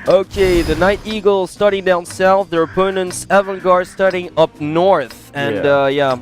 Okay, the NightEagles starting down south, their opponents AVANT-GARDE starting up north, and yeah.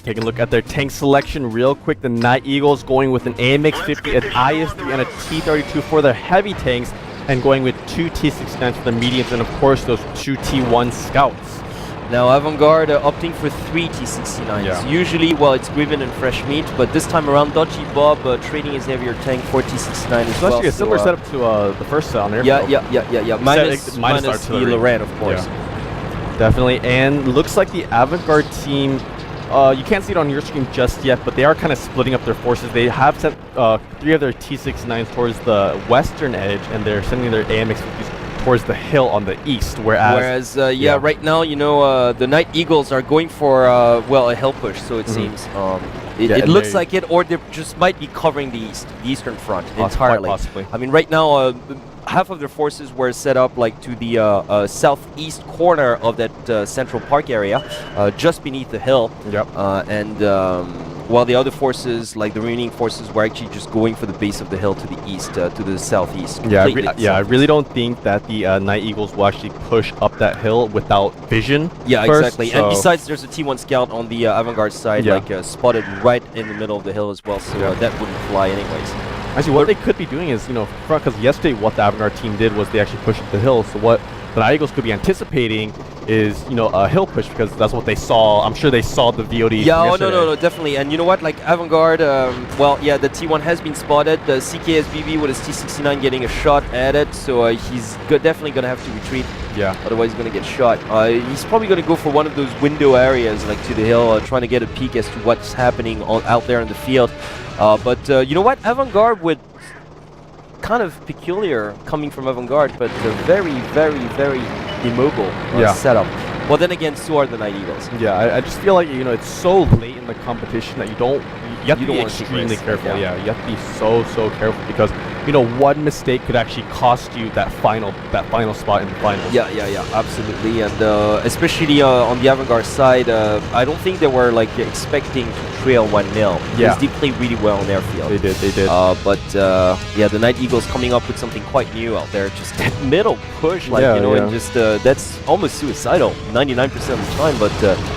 Taking a look at their tank selection real quick. The NightEagles going with an AMX-50, an IS-3, and a T-32 for their heavy tanks, and going with 2 T-69s for the mediums, and of course those 2 T1 scouts. Now AVANT-GARDE opting for 3 T-69s. Yeah. Usually, well, it's Griven and Fresh Meat, but this time around, Dodgy Bob trading his heavier tank for T-69 as It's well. actually a similar setup to the first set on airfield. Yeah. Minus the Lorraine, of course. Yeah. Definitely, and looks like the AVANT-GARDE team, you can't see it on your screen just yet, but they are kind of splitting up their forces. They have sent 3 of their T-69s towards the western edge, and they're sending their AMX-50s towards the hill on the east, whereas right now, you know, the NightEagles are going for well, a hill push, so it seems it looks like it, or they just might be covering the eastern front entirely. Possibly. I mean, right now half of their forces were set up like to the southeast corner of that Central Park area, just beneath the hill. While the other forces, like the remaining forces, were actually just going for the base of the hill to the east, to the southeast. I really don't think that the NightEagles will actually push up that hill without vision. Yeah, first, exactly. So And besides, there's a T1 scout on the AVANT-GARDE side, like spotted right in the middle of the hill as well, so that wouldn't fly anyways. Actually, what they could be doing is, you know, because yesterday what the AVANT-GARDE team did was they actually pushed up the hill. So what the NightEagles could be anticipating is, you know, a hill push, because that's what they saw. I'm sure they saw the VOD. Yeah, no, definitely. And you know what? Like AVANT-GARDE, well, yeah, the T1 has been spotted. The CKSBB with his T69 getting a shot at it, so he's definitely gonna have to retreat. Yeah. Otherwise, he's gonna get shot. He's probably gonna go for one of those window areas, like to the hill, trying to get a peek as to what's happening out there in the field. But you know what? AVANT-GARDE with kind of peculiar coming from AVANT-GARDE, but very immobile setup. Well, then again, so are the NightEagles. Yeah, I just feel like, you know, it's so late in the competition that you have to be extremely careful. Yeah, you have to be so careful, because, you know, one mistake could actually cost you that final spot in the finals. Yeah, absolutely. And especially on the AVANT-GARDE side, I don't think they were like expecting to trail 1-0. Yeah, they played really well on their field. They did. But yeah, the NightEagles coming up with something quite new out there. Just that middle push, like you know, and just that's almost suicidal 99% of the time, but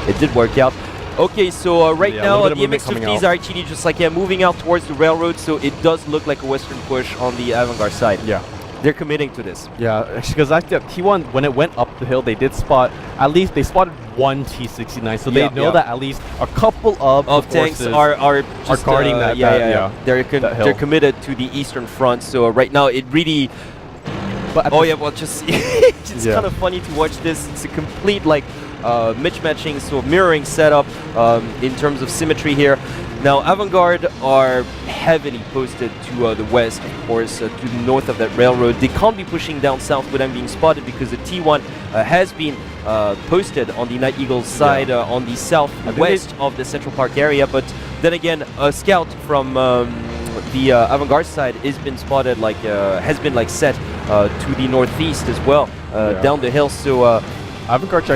it did work out. Okay, so right now the MX-50s are actually just like moving out towards the railroad, so it does look like a western push on the AVANT-GARDE side. Yeah. They're committing to this. Yeah, because actually T1, when it went up the hill, they did spot, at least they spotted 1 T69, so they know that at least a couple of tanks are guarding that. They're committed to the eastern front, so right now it really... But just it's kind of funny to watch this. It's a complete like mismatching, so mirroring setup in terms of symmetry here. Now AVANT-GARDE are heavily posted to the west, of course, to the north of that railroad. They can't be pushing down south without being spotted, because the T1 has been posted on the NightEagles side on the southwest of the Central Park area. But then again, a scout from the AVANT-GARDE side has been spotted, like has been like set to the northeast as well, down the hill. So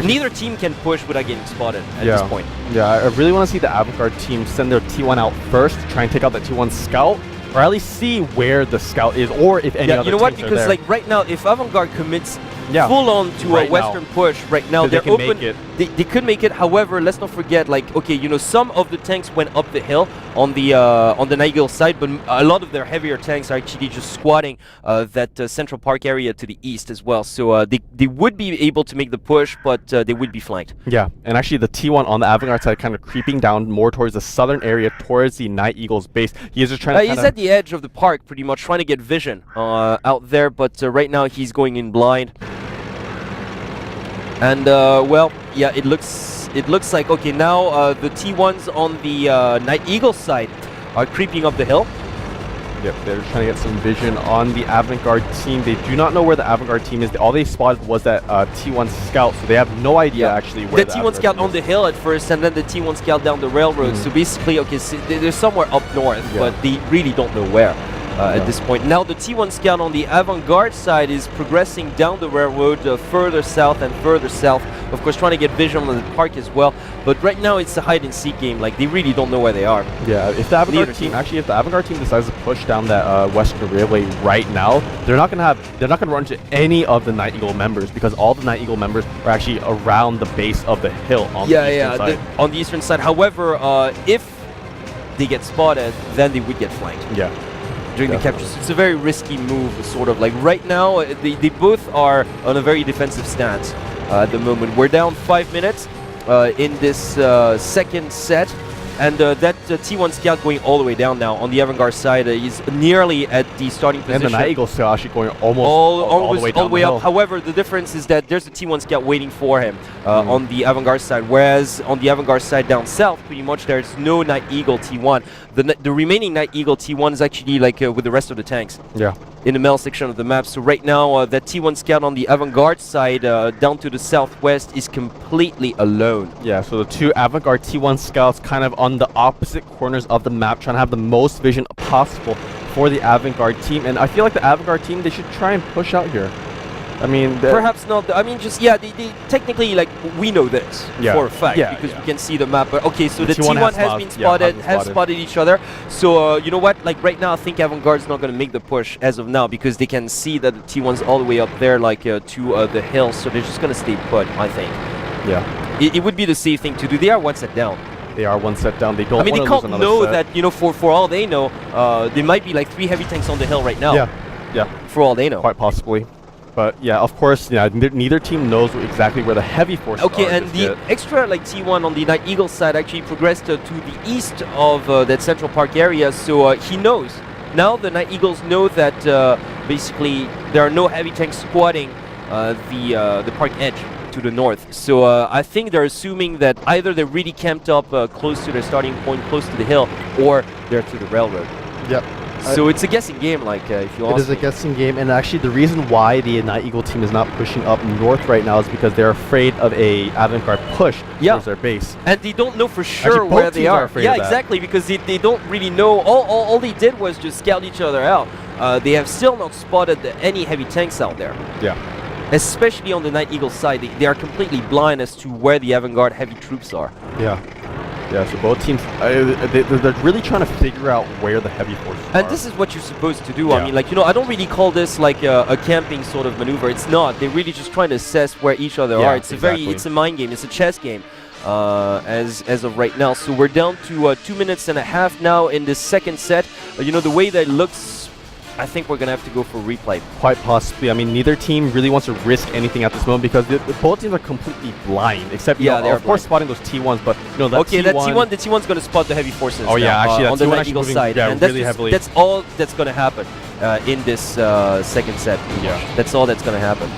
neither team can push without getting spotted at this point. Yeah, I really want to see the AVANT-GARDE team send their T1 out first to try and take out that T1 scout, or at least see where the scout is, or if any other you know what? tanks are Because there. like right now, if AVANT-GARDE commits full on to a western push right now, they're open. They could make it. However, let's not forget, like, okay, you know, some of the tanks went up the hill on the NightEagles side, but a lot of their heavier tanks are actually just squatting that Central Park area to the east as well. So they would be able to make the push, but they would be flanked. Yeah, and actually the T1 on the AVANT-GARDE side kind of creeping down more towards the southern area, towards the NightEagles base. He's just trying to he's at the edge of the park, pretty much trying to get vision out there, but right now he's going in blind. And well, yeah, it looks like, okay, now the T1s on the NightEagles side are creeping up the hill. Yep, they're trying to get some vision on the AVANT-GARDE team. They do not know where the AVANT-GARDE team is. All they spotted was that T1 scout, so they have no idea actually where the T1 scout on the hill at first, and then the T1 scout down the railroad. So basically, okay, so they're somewhere up north, but they really don't know where. At this point. Now the T1 scout on the AVANT-GARDE side is progressing down the railroad further south and further south. of course, trying to get vision on the park as well. But right now, it's a hide-and-seek game. Like, they really don't know where they are. Yeah, if the AVANT-GARDE team, actually, if the AVANT-GARDE team decides to push down that Western Railway right now, they're not gonna run into any of the NightEagle members, because all the NightEagle members are actually around the base of the hill on the eastern side. On the eastern side. However, if they get spotted, then they would get flanked. Yeah. During the capture. So it's a very risky move, sort of. Like right now, they both are on a very defensive stance at the moment. We're down 5 minutes in this second set. And that T1 scout going all the way down now on the AVANT-GARDE side is nearly at the starting position. And the NightEagles scout actually going all the way up. However, the difference is that there's a T1 scout waiting for him on the AVANT-GARDE side, whereas on the AVANT-GARDE side down south, pretty much there's no NightEagle T1. The remaining NightEagle T1 is actually like with the rest of the tanks. Yeah. In the mail section of the map. So right now, that T1 scout on the AVANT-GARDE side down to the southwest is completely alone. Yeah, so the two AVANT-GARDE T1 scouts kind of on the opposite corners of the map, trying to have the most vision possible for the AVANT-GARDE team. And I feel like the AVANT-GARDE team, they should try and push out here. I mean, perhaps not. I mean, just they technically, like, we know this for a fact because we can see the map. But okay, so the T1 has been spotted, have spotted each other. So you know what? Like right now, I think AVANT-GARDE's not going to make the push as of now because they can see that the T1's all the way up there, like to the hill. So they're just going to stay put, I think. Yeah. It would be the safe thing to do. They are one set down. They are one set down. They don't. I mean, they can't know set. that. You know, for all they know, there might be like 3 heavy tanks on the hill right now. Yeah. For all they know. Quite possibly. But yeah, of course, neither team knows exactly where the heavy forces are. Okay, and the extra like T1 on the NightEagle side actually progressed to the east of that Central Park area, so he knows. Now the NightEagles know that basically there are no heavy tanks squatting the park edge to the north. So I think they're assuming that either they're really camped up close to their starting point, close to the hill, or they're to the railroad. Yep. So it's a guessing game, like if you ask me. It is a guessing game, and actually the reason why the NightEagle team is not pushing up north right now is because they're afraid of a AVANT-GARDE push towards their base. And they don't know for sure where they are. Yeah, exactly, because they don't really know. All they did was just scout each other out. They have still not spotted any heavy tanks out there. Yeah. Especially on the NightEagle side, they are completely blind as to where the AVANT-GARDE heavy troops are. Yeah. Yeah, so both teams, they're really trying to figure out where the heavy forces are. And this is what you're supposed to do. I mean, like, I don't really call this like a camping sort of maneuver. It's not. They're really just trying to assess where each other are. It's it's a mind game. It's a chess game as of right now. So we're down to 2 minutes and a half now in this second set. The way that it looks, I think we're going to have to go for replay. Quite possibly. I mean, neither team really wants to risk anything at this moment because both teams are completely blind, except, they're of course spotting those T1s, but, that T1... the T1's going to spot the heavy forces actually, on the NightEagle side. And really heavily. That's all that's going to happen in this second set. Yeah. That's all that's going to happen.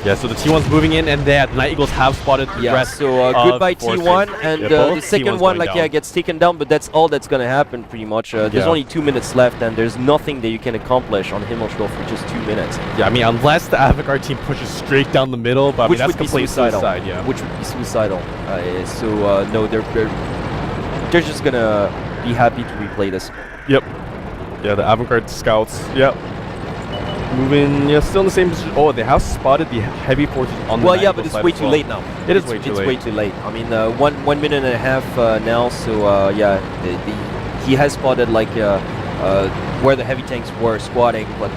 Yeah, so the T1's moving in, and the NightEagles have spotted the rest. So goodbye T1, and the second one, gets taken down, but that's all that's going to happen pretty much. There's only 2 minutes left, and there's nothing that you can accomplish on Himmelsdorf for just 2 minutes. Yeah, I mean, unless the AVANT-GARDE team pushes straight down the middle, but which that's would be suicidal. Which would be suicidal. No, they're just going to be happy to replay this. Yep. Yeah, the AVANT-GARDE scouts. Yep. Moving, still in the same position. Oh, they have spotted the heavy forces on the NightEagle but it's way too late now. It's way too late. It's way too late. I mean, 1 minute and a half now, so he has spotted like where the heavy tanks were squatting, but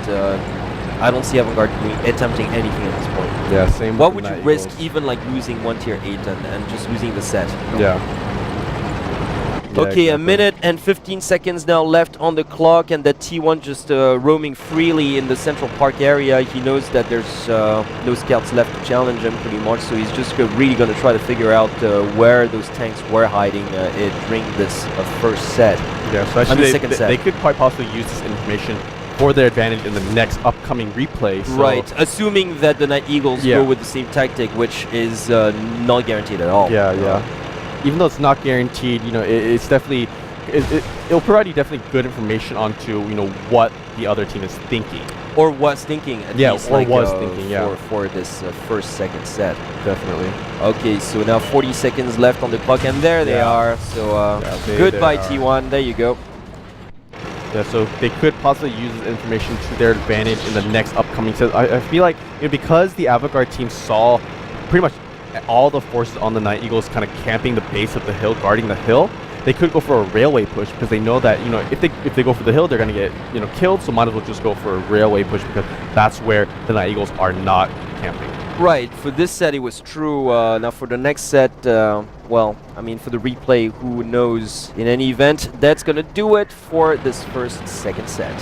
I don't see AVANT-GARDE attempting anything at this point. Yeah, same. What would you risk even like losing 1 tier 8 and just losing the set? Yeah. Okay, 1 minute and 15 seconds now left on the clock, and that T1 just roaming freely in the Central Park area. He knows that there's no scouts left to challenge him pretty much, so he's just really going to try to figure out where those tanks were hiding during this first set. Yeah, so actually they could quite possibly use this information for their advantage in the next upcoming replay. So right, assuming that the NightEagles go with the same tactic, which is not guaranteed at all. Yeah. Even though it's not guaranteed, it's definitely it'll provide you definitely good information onto what the other team is thinking or was thinking. At least, thinking for this second set. Definitely. Okay, so now 40 seconds left on the clock, and there they are. So goodbye T1. There you go. Yeah, so they could possibly use this information to their advantage in the next upcoming set. I feel like because the AVANT-GARDE team saw pretty much all the forces on the NightEagles kind of camping the base of the hill, guarding the hill, they could go for a railway push because they know that, you know, if they go for the hill, they're going to get, you know, killed. So might as well just go for a railway push because that's where the NightEagles are not camping. Right, for this set it was true. Now for the next set, well, I mean for the replay, who knows? In any event, that's gonna do it for this second set.